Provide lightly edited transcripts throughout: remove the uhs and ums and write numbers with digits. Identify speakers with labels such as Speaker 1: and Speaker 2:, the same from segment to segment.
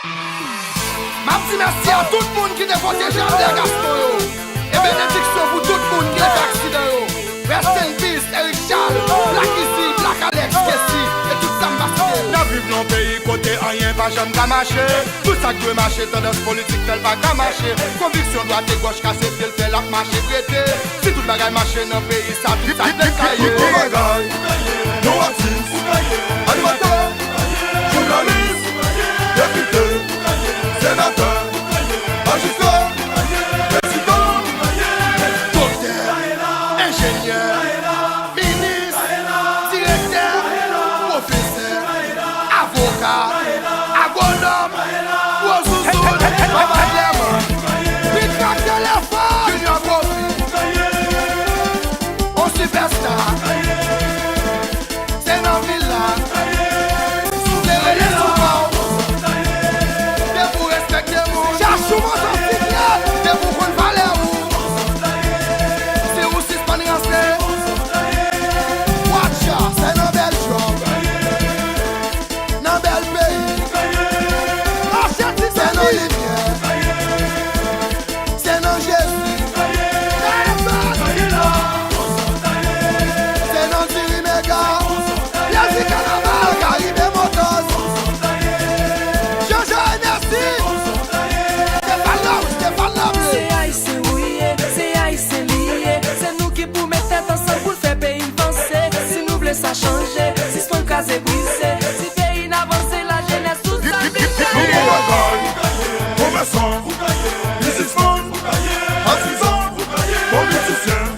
Speaker 1: Merci, merci à tout le monde qui a voté Jean-Pierre Gaston. Et bénédiction pour tout le monde qui a fait accident. Rest in peace, Eric Charles, Black Easy, Black Alex, Kessie, et tout ça m'basque.
Speaker 2: N'a vu dans pays côté rien pas jamais qu'à marcher. Tout ça qui veut marcher, tendance politique tel pas qu'à marcher. Conviction droite et gauche cassée, tel la marché traité. Si tout le bagage marche dans le pays, ça tout ça décaillé.
Speaker 3: Nos artistes, animateurs, journalistes, députés, sénateurs, magistrats, présidents,
Speaker 1: Docteur, ingénieur, ministre, directeur, professeur, avocat, agronome, Ouazouzoul, Baba Clément, Picard Téléphone, Junior Kofi, on superstar, c'est dans Villa, souverain et souvent, de vous respecter mon chachou, mon sorcier, de vous prendre valeur. C'est aussi Spanien, Watcha, c'est un bel job, un bel pays, c'est un Olivier, c'est un Jésus, c'est un Thierry Mega, Yazi Carnaval, Caribé Motors, Jean-Jean Energy, Stéphane Lable.
Speaker 4: C'est haïtien ouillé, c'est haïtien lié. C'est nous qui pour mettre tête ensemble pour le faire pays avancer. Si nous voulons ça changer, si son cas est brisé, si pays n'avance, la jeunesse tout ça
Speaker 3: commerçants, businessmen, artisans, politiciens,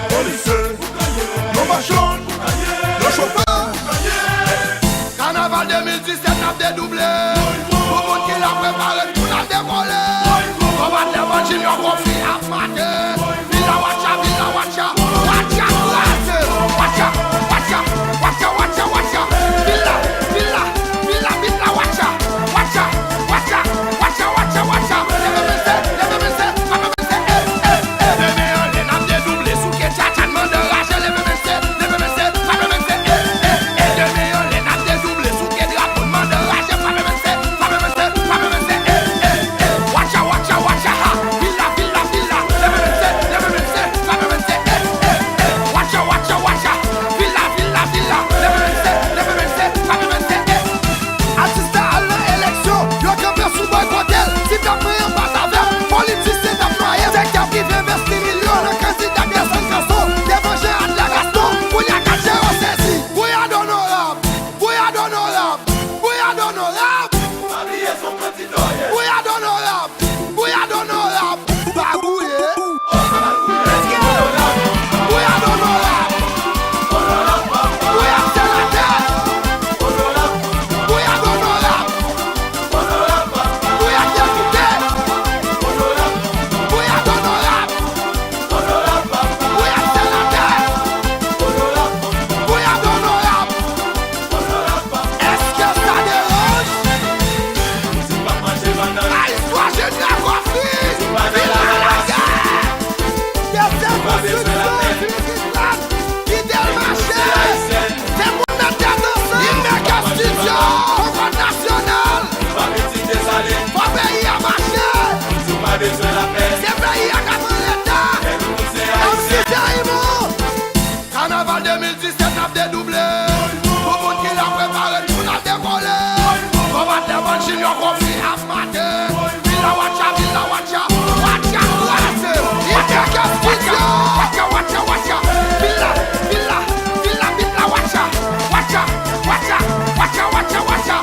Speaker 3: policiers, nos marchands, nos chauffeurs.
Speaker 1: Carnaval 2017 n'a dédoublé. Pour monde qui l'a préparé, tout l'a décollé. On va te vendre Junior Kofi à mater. Villa Watcha, Villa Watcha, Watcha, Watcha, Watcha, Watcha, Watcha, Watcha, Watcha, Villa, Villa, Villa, Villa Watcha, Watcha, Watcha, Watcha, Watcha, Watcha. Demain on les n'a dédoublé sous que Tchatcha demande de racher les MMC. Demain on les n'a dédoublé sous que drapeau demande de racher. Watcha, watcha, watcha, ha. Villa, villa, villa. Watcha, watcha, watcha. Villa, villa, villa. Assistant à l'élection, le campeur sous boycottel. Si t'as pris un pas avec, politicien t'as noyé. C'est qui a pris 20 millions, le candidat de Saint-Gaston. Débangé à la Gaston, pour y a caché au saisi. Pour y a d'honorable, pour y a d'honorable, pour y a d'honorable. Pour y a d'honorable, pour y a d'honorable. Bagouye. Pour y a d'honorable. Pour y a sénateur. Pour y a d'honorable. Pour y a député. Pour y a d'honorable. Pour y a sénateur. Pour y a d'honorable. Est-ce que ça dérange? Histoire Junior Kofi. Villa la guerre. Descends pour Fidèle marché. C'est mon intervention. Il met qu'un studio. Congrès national. Faut pays à marcher. C'est pays à 4 l'État. Comme si c'est immonde. Carnaval 2017 n'a dédoublé. Pour monde qui l'a préparé, tout l'a décollé. On va te vendre Junior Kofi à mater. Villa Watcha, Villa Watcha, Watcha, Watcha. Il y a qu'un studio. Watcha, Watcha, Watcha. Villa, Villa, Villa, Villa Watcha. Watcha, Watcha, Watcha, Watcha, Watcha.